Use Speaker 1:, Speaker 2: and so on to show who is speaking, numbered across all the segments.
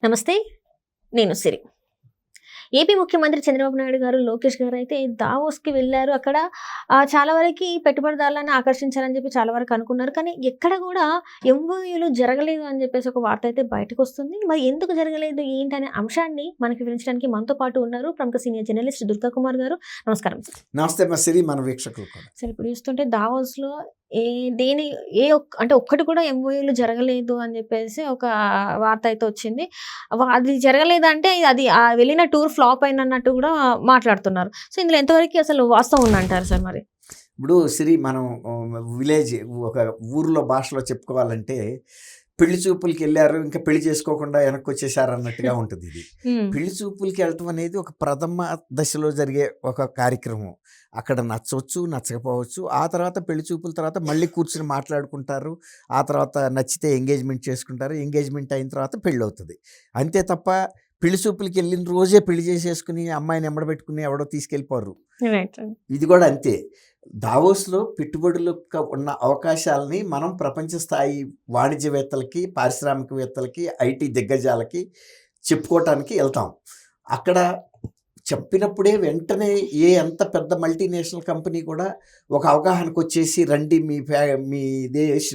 Speaker 1: నమస్తే. నేను సిరి. ఏపీ ముఖ్యమంత్రి చంద్రబాబు నాయుడు గారు, లోకేష్ గారు అయితే దావోస్‌కి వెళ్లారు. అక్కడ చాలా వరకి పెట్టుబడిదారులను ఆకర్షించాలని చెప్పి చాలా వరకు అనుకున్నారు. కానీ ఎక్కడ కూడా ఎంఓయూలు జరగలేదు అని చెప్పేసి ఒక వార్త అయితే బయటకొస్తుంది. మరి ఎందుకు జరగలేదు, ఏంటనే అంశాన్ని మనకి వివరించడానికి మనతో పాటు ఉన్నారు ప్రముఖ సీనియర్ జర్నలిస్ట్ దుర్గా కుమార్ గారు. నమస్కారం సార్.
Speaker 2: నమస్తే సిరి, మన వీక్షకులు కూడా.
Speaker 1: సార్, ఇప్పుడు చూస్తుంటే దావోస్‌లో ఏ దేని ఏ ఒక్ అంటే ఒక్కటి కూడా ఎంఓయూలు జరగలేదు అని చెప్పేసి ఒక వార్త అయితే వచ్చింది. అది జరగలేదంటే అది వెళ్ళిన టూర్ ఫ్లాప్ అయిందన్నట్టు కూడా మాట్లాడుతున్నారు. సో, ఇందులో ఎంతవరకు అసలు వాస్తవం ఉందంటారు సార్ మరి?
Speaker 2: ఇప్పుడు సిరి, మనం విలేజ్ ఒక ఊర్లో భాషలో చెప్పుకోవాలంటే పెళ్లి చూపులకి వెళ్ళారు, ఇంకా పెళ్లి చేసుకోకుండా వెనక్కి వచ్చేసారు అన్నట్టుగా ఉంటుంది ఇది. పెళ్లి చూపులకి వెళ్ళటం అనేది ఒక ప్రథమ దశలో జరిగే ఒక కార్యక్రమం. అక్కడ నచ్చవచ్చు, నచ్చకపోవచ్చు. ఆ తర్వాత పెళ్లి చూపుల తర్వాత మళ్ళీ కూర్చుని మాట్లాడుకుంటారు. ఆ తర్వాత నచ్చితే ఎంగేజ్మెంట్ చేసుకుంటారు. ఎంగేజ్మెంట్ అయిన తర్వాత పెళ్ళి అవుతుంది. అంతే తప్ప పెళ్లి చూపులకి వెళ్ళిన రోజే పెళ్లి చేసేసుకుని అమ్మాయిని ఎంబడబెట్టుకుని ఎవడో తీసుకెళ్ళిపోరు. ఇది కూడా అంతే. దావోస్లో పెట్టుబడులకు ఉన్న అవకాశాలని మనం ప్రపంచ స్థాయి వాణిజ్యవేత్తలకి, పారిశ్రామికవేత్తలకి, ఐటీ దిగ్గజాలకి చెప్పుకోవటానికి వెళ్తాం. అక్కడ చెప్పినప్పుడే వెంటనే ఎంత పెద్ద మల్టీనేషనల్ కంపెనీ కూడా ఒక అవగాహనకు వచ్చేసి రండి,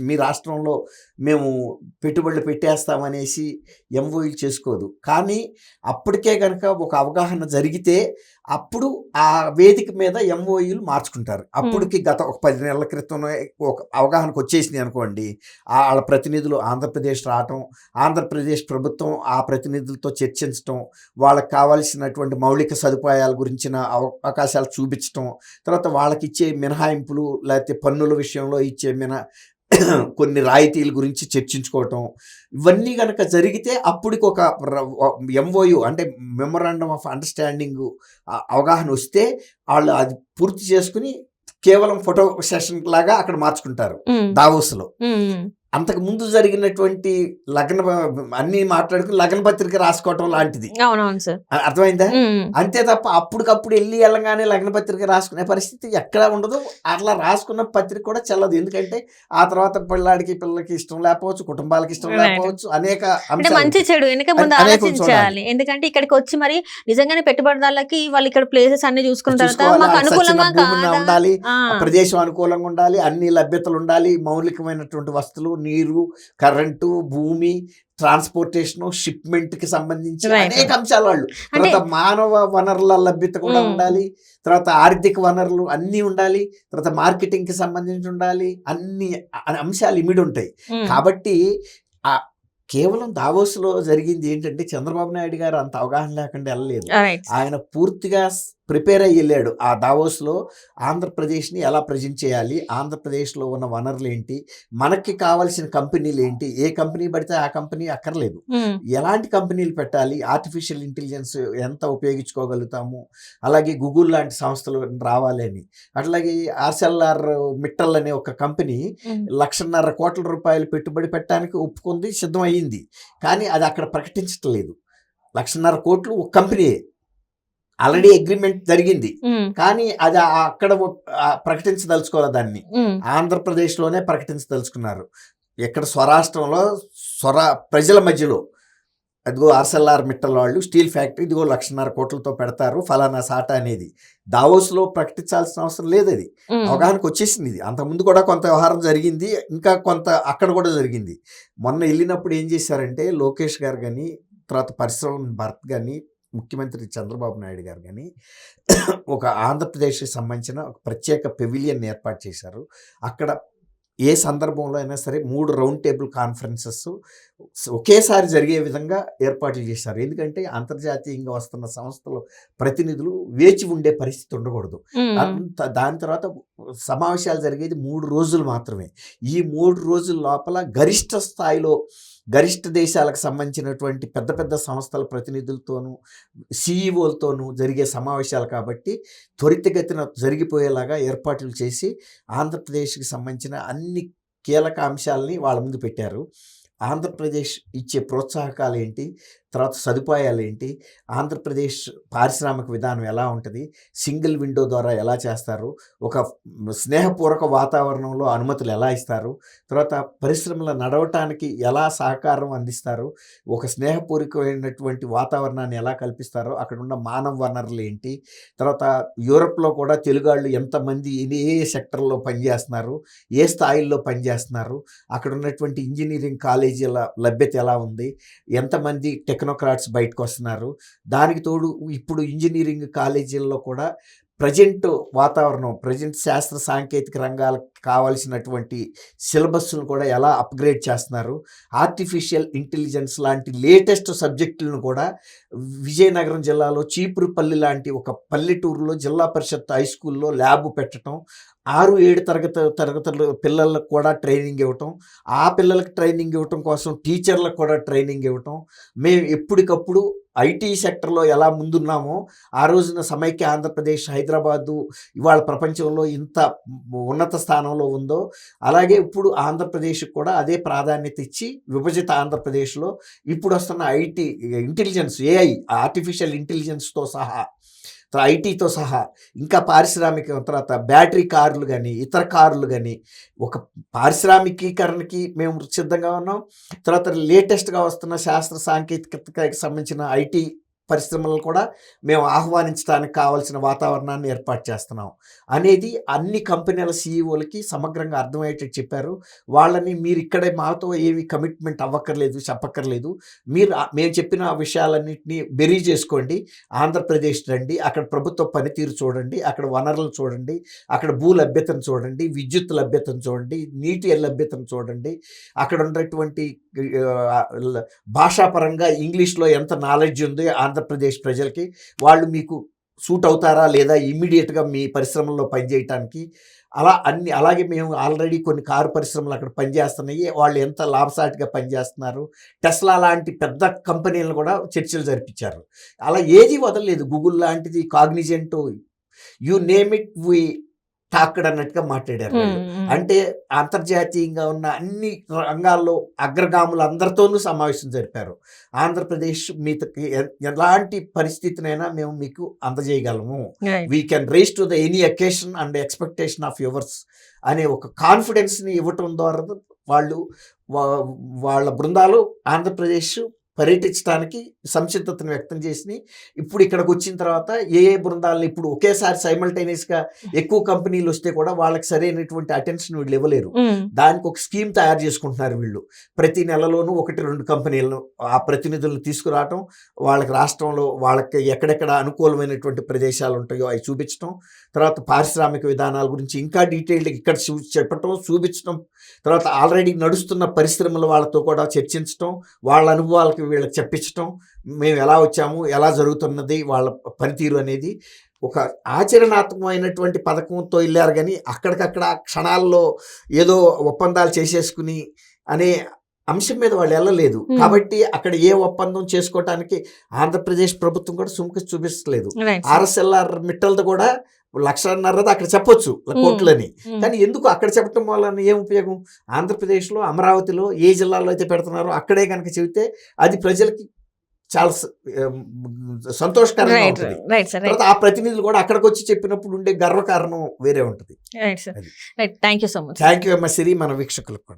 Speaker 2: మీ రాష్ట్రంలో మేము పెట్టుబడులు పెట్టేస్తామనేసి ఎంఓయూలు చేసుకోదు. కానీ అప్పటికే కనుక ఒక అవగాహన జరిగితే అప్పుడు ఆ వేదిక మీద ఎంఓయూలు మార్చుకుంటారు. అప్పటికి గత ఒక 10 నెలల క్రితం ఒక అవగాహనకు వచ్చేసింది అనుకోండి, వాళ్ళ ప్రతినిధులు ఆంధ్రప్రదేశ్ రావటం, ఆంధ్రప్రదేశ్ ప్రభుత్వం ఆ ప్రతినిధులతో చర్చించటం, వాళ్ళకి కావాల్సినటువంటి మౌలిక సదుపాయాల గురించిన అవకాశాలు చూపించటం, తర్వాత వాళ్ళకి ఇచ్చే మినహాయింపులు లేకపోతే పన్నుల విషయంలో ఇచ్చే కొన్ని రాయితీల గురించి చర్చించుకోవటం, ఇవన్నీ కనుక జరిగితే అప్పటికి ఒక ఎంఓయు అంటే మెమొరాండమ్ ఆఫ్ అండర్స్టాండింగ్ అవగాహన వస్తే వాళ్ళు అది పూర్తి చేసుకుని కేవలం ఫోటో సెషన్ లాగా అక్కడ మార్చుకుంటారు దావోస్లో. అంతకు ముందు జరిగినటువంటి అన్ని మాట్లాడుకుని లగ్న పత్రిక రాసుకోవటం లాంటిది. అర్థమైందా? అంతే తప్ప అప్పటికప్పుడు వెళ్ళగానే లగ్న పత్రిక రాసుకునే పరిస్థితి ఎక్కడా ఉండదు. అట్లా రాసుకున్న పత్రిక కూడా చెల్లదు. ఎందుకంటే ఆ తర్వాత పిల్లలకి ఇష్టం లేకపోవచ్చు, కుటుంబాలకి ఇష్టం లేకపోవచ్చు, అనేక
Speaker 1: మంచి చెడు ఆలోచించాలి. ఎందుకంటే ఇక్కడికి వచ్చి మరి నిజంగానే పెట్టుబడిదారులకి వాళ్ళు ఇక్కడ ప్లేసెస్ అన్ని చూసుకుంటారు,
Speaker 2: ఉండాలి, ప్రదేశం అనుకూలంగా ఉండాలి, అన్ని లభ్యతలు ఉండాలి, మౌలికమైనటువంటి వస్తువులు, నీరు, కరెంటు, భూమి, ట్రాన్స్పోర్టేషన్, షిప్మెంట్ కి సంబంధించి అనేక అంశాలు వాళ్ళు. తర్వాత మానవ వనరుల లభ్యత కూడా ఉండాలి, తర్వాత ఆర్థిక వనరులు అన్నీ ఉండాలి, తర్వాత మార్కెటింగ్ కి సంబంధించి ఉండాలి, అన్ని అంశాలు ఇమిడి ఉంటాయి. కాబట్టి కేవలం దావోస్లో జరిగింది ఏంటంటే చంద్రబాబు నాయుడు గారు అంత అవగాహన లేకుండా వెళ్ళలేదు. ఆయన పూర్తిగా ప్రిపేర్ అయ్యి వెళ్ళాడు. ఆ దావోస్లో ఆంధ్రప్రదేశ్ని ఎలా ప్రజెంట్ చేయాలి, ఆంధ్రప్రదేశ్లో ఉన్న వనరులు ఏంటి, మనకి కావాల్సిన కంపెనీలు ఏంటి, ఏ కంపెనీ పడితే ఆ కంపెనీ అక్కర్లేదు, ఎలాంటి కంపెనీలు పెట్టాలి, ఆర్టిఫిషియల్ ఇంటెలిజెన్స్ ఎంత ఉపయోగించుకోగలుగుతాము, అలాగే గూగుల్ లాంటి సంస్థలు రావాలని. అట్లాగే ఆర్సెల్ఆర్ మిట్టల్ అనే ఒక కంపెనీ 1,50,000 కోట్ల రూపాయలు పెట్టుబడి పెట్టడానికి ఒప్పుకుంది, సిద్ధమయ్యింది. కానీ అది అక్కడ ప్రకటించట్లేదు. 1,50,000 కోట్లు ఒక కంపెనీయే, ఆల్రెడీ అగ్రిమెంట్ జరిగింది. కానీ అది అక్కడ ప్రకటించదలుచుకోవాలి, దాన్ని ఆంధ్రప్రదేశ్లోనే ప్రకటించదలుచుకున్నారు. ఇక్కడ స్వరాష్ట్రంలో ప్రజల మధ్యలో అదిగో ఆర్సెల్ఆర్ మిట్టల్ వాళ్ళు స్టీల్ ఫ్యాక్టరీ ఇదిగో 1,50,000 కోట్లతో పెడతారు ఫలానా సాటా అనేది దావోస్లో ప్రకటించాల్సిన అవసరం లేదు. అది అవగాహనకు వచ్చేసింది. ఇది అంతకుముందు కూడా కొంత వ్యవహారం జరిగింది, ఇంకా కొంత అక్కడ కూడా జరిగింది. మొన్న వెళ్ళినప్పుడు ఏం చేశారంటే లోకేష్ గారు కానీ, తర్వాత పరిశ్రమ భరత్ కానీ, ముఖ్యమంత్రి చంద్రబాబు నాయుడు గారు కానీ ఒక ఆంధ్రప్రదేశ్కి సంబంధించిన ఒక ప్రత్యేక పెవిలియన్ ఏర్పాటు చేశారు. అక్కడ ఏ సందర్భంలో అయినా సరే 3 రౌండ్ టేబుల్ కాన్ఫరెన్సెస్ ఒకేసారి జరిగే విధంగా ఏర్పాట్లు చేశారు. ఎందుకంటే అంతర్జాతీయంగా వస్తున్న సంస్థల ప్రతినిధులు వేచి ఉండే పరిస్థితి ఉండకూడదు. దాని తర్వాత సమావేశాలు జరిగేది 3 రోజులు మాత్రమే. ఈ 3 రోజుల లోపల గరిష్ట దేశాలకు సంబంధించినటువంటి పెద్ద పెద్ద సంస్థల ప్రతినిధులతోనూ, సిఈఓలతోనూ జరిగే సమావేశాలు కాబట్టి త్వరితగతిన జరిగిపోయేలాగా ఏర్పాట్లు చేసి ఆంధ్రప్రదేశ్కి సంబంధించిన అన్ని కీలక అంశాలని వాళ్ళ ముందు పెట్టారు. ఆంధ్రప్రదేశ్ ఇచ్చే ప్రోత్సాహకాలు ఏంటి, తర్వాత సదుపాయాలు ఏంటి, ఆంధ్రప్రదేశ్ పారిశ్రామిక విధానం ఎలా ఉంటుంది, సింగిల్ విండో ద్వారా ఎలా చేస్తారు, ఒక స్నేహపూర్వక వాతావరణంలో అనుమతులు ఎలా ఇస్తారు, తర్వాత పరిశ్రమల నడవటానికి ఎలా సహకారం అందిస్తారు, ఒక స్నేహపూర్వకమైనటువంటి వాతావరణాన్ని ఎలా కల్పిస్తారో, అక్కడ ఉన్న మానవ వనరులు ఏంటి, తర్వాత యూరప్లో కూడా తెలుగాళ్ళు ఎంతమంది ఏ సెక్టర్లో పనిచేస్తున్నారు, ఏ స్థాయిల్లో పనిచేస్తున్నారు, అక్కడ ఉన్నటువంటి ఇంజనీరింగ్ కాలేజీల లభ్యత ఎలా ఉంది, ఎంతమంది టెక్నోక్రాట్స్ బయటకు వస్తున్నారు, దానికి తోడు ఇప్పుడు ఇంజనీరింగ్ కాలేజీల్లో కూడా ప్రజెంట్ వాతావరణం, ప్రజెంట్ శాస్త్ర సాంకేతిక రంగాలకు కావాల్సినటువంటి సిలబస్ను కూడా ఎలా అప్గ్రేడ్ చేస్తున్నారు, ఆర్టిఫిషియల్ ఇంటెలిజెన్స్ లాంటి లేటెస్ట్ సబ్జెక్టులను కూడా విజయనగరం జిల్లాలో చీపురుపల్లి లాంటి ఒక పల్లెటూరులో జిల్లా పరిషత్ హై స్కూల్లో ల్యాబ్ పెట్టడం, 6-7 తరగతుల పిల్లలకు కూడా ట్రైనింగ్ ఇవ్వటం, ఆ పిల్లలకు ట్రైనింగ్ ఇవ్వటం కోసం టీచర్లకు కూడా ట్రైనింగ్ ఇవ్వటం, మేము ఎప్పటికప్పుడు ఐటీ సెక్టర్లో ఎలా ముందున్నామో ఆ రోజున సమైక్య ఆంధ్రప్రదేశ్ హైదరాబాదు ఇవాళ ప్రపంచంలో ఇంత ఉన్నత స్థానంలో ఉందో అలాగే ఇప్పుడు ఆంధ్రప్రదేశ్కి కూడా అదే ప్రాధాన్యత ఇచ్చి విభజిత ఆంధ్రప్రదేశ్లో ఇప్పుడు వస్తున్న ఐటీ ఇంటెలిజెన్స్, ఏఐ, ఆర్టిఫిషియల్ ఇంటెలిజెన్స్తో సహా, ఐటీతో సహా ఇంకా పారిశ్రామిక, తర్వాత బ్యాటరీ కార్లు కానీ ఇతర కార్లు కానీ ఒక పారిశ్రామికీకరణకి మేము సిద్ధంగా ఉన్నాం. తర్వాత లేటెస్ట్గా వస్తున్న శాస్త్ర సాంకేతికతకి సంబంధించిన ఐటీ పరిశ్రమలను కూడా మేము ఆహ్వానించడానికి కావాల్సిన వాతావరణాన్ని ఏర్పాటు చేస్తున్నాం అనేది అన్ని కంపెనీల సీఈఓలకి సమగ్రంగా అర్థమయ్యేటట్టు చెప్పారు. వాళ్ళని మీరు ఇక్కడే మాతో ఏమి కమిట్మెంట్ అవ్వక్కర్లేదు, చెప్పక్కర్లేదు, మీరు మేము చెప్పిన విషయాలన్నింటినీ బెరీ చేసుకోండి, ఆంధ్రప్రదేశ్ రండి, అక్కడ ప్రభుత్వ పనితీరు చూడండి, అక్కడ వనరులు చూడండి, అక్కడ భూ లభ్యతను చూడండి, విద్యుత్ లభ్యతను చూడండి, నీటి లభ్యతను చూడండి, అక్కడ ఉన్నటువంటి భాషాపరంగా ఇంగ్లీష్లో ఎంత నాలెడ్జ్ ఉంది ఆంధ్రప్రదేశ్ ప్రజలకి, వాళ్ళు మీకు సూట్ అవుతారా లేదా ఇమ్మీడియట్గా మీ పరిశ్రమల్లో పనిచేయటానికి, అలాగే మేము ఆల్రెడీ కొన్ని కారు పరిశ్రమలు అక్కడ పనిచేస్తున్నాయి, వాళ్ళు ఎంత లాభసాటిగా పనిచేస్తున్నారు, టెస్లా లాంటి పెద్ద కంపెనీలను కూడా చర్చలు జరిపించారు. అలా ఏది వదలలేదు, గూగుల్ లాంటిది, Cognizant, you name it we talked అన్నట్టుగా మాట్లాడారు. అంటే అంతర్జాతీయంగా ఉన్న అన్ని రంగాల్లో అగ్రగాములు అందరితోనూ సమావేశం జరిపారు. ఆంధ్రప్రదేశ్ మీతకి ఎలాంటి పరిస్థితినైనా మేము మీకు అందజేయగలము, we can rise to the any occasion and expectation of yours అనే ఒక కాన్ఫిడెన్స్ని ఇవ్వటం ద్వారా వాళ్ళ బృందాలు ఆంధ్రప్రదేశ్ పర్యటించడానికి సంసిద్ధతను వ్యక్తం చేసి ఇప్పుడు ఇక్కడికి వచ్చిన తర్వాత ఏ బృందాలను ఇప్పుడు ఒకేసారి సైమల్టేనియస్గా ఎక్కువ కంపెనీలు వస్తే కూడా వాళ్ళకి సరైనటువంటి అటెన్షన్ వీళ్ళు ఇవ్వలేరు. దానికి ఒక స్కీమ్ తయారు చేసుకుంటున్నారు వీళ్ళు. ప్రతి నెలలోనూ 1-2 కంపెనీలను ఆ ప్రతినిధులను తీసుకురావటం, వాళ్ళకి రాష్ట్రంలో వాళ్ళకి ఎక్కడెక్కడ అనుకూలమైనటువంటి ప్రదేశాలు ఉంటాయో అవి చూపించడం, తర్వాత పారిశ్రామిక విధానాల గురించి ఇంకా డీటెయిల్డ్గా ఇక్కడ చెప్పటం, చూపించడం, తర్వాత ఆల్రెడీ నడుస్తున్న పరిశ్రమల వాళ్ళతో కూడా చర్చించడం, వాళ్ళ అనుభవాలకి వీళ్ళకి చెప్పించడం, మేము ఎలా వచ్చాము, ఎలా జరుగుతున్నది వాళ్ళ పనితీరు అనేది ఒక ఆచరణాత్మకమైనటువంటి పథకంతో వెళ్ళారు. కానీ అక్కడికక్కడ క్షణాల్లో ఏదో ఒప్పందాలు చేసేసుకుని అనే అంశం మీద వాళ్ళు వెళ్ళలేదు. కాబట్టి అక్కడ ఏ ఒప్పందం చేసుకోవటానికి ఆంధ్రప్రదేశ్ ప్రభుత్వం కూడా సుముఖ చూపించలేదు. ఆర్ఎస్ఎల్ఆర్ మిట్టలతో కూడా 1,50,000 అక్కడ చెప్పొచ్చు కోట్లని, కానీ ఎందుకు అక్కడ చెప్పడం వల్ల ఏం ఉపయోగం? ఆంధ్రప్రదేశ్లో అమరావతిలో ఏ జిల్లాలో అయితే పెడుతున్నారో అక్కడే కనుక చెబితే అది ప్రజలకి చాలా సంతోషకరంగా ఉంటుంది. తర్వాత ఆ ప్రతినిధులు కూడా అక్కడికి వచ్చి చెప్పినప్పుడు ఉండే గర్వకారణం వేరే ఉంటుంది.
Speaker 1: Thank you so much.
Speaker 2: Thank you అమ్మ సిరి, మన వీక్షకులకు కూడా.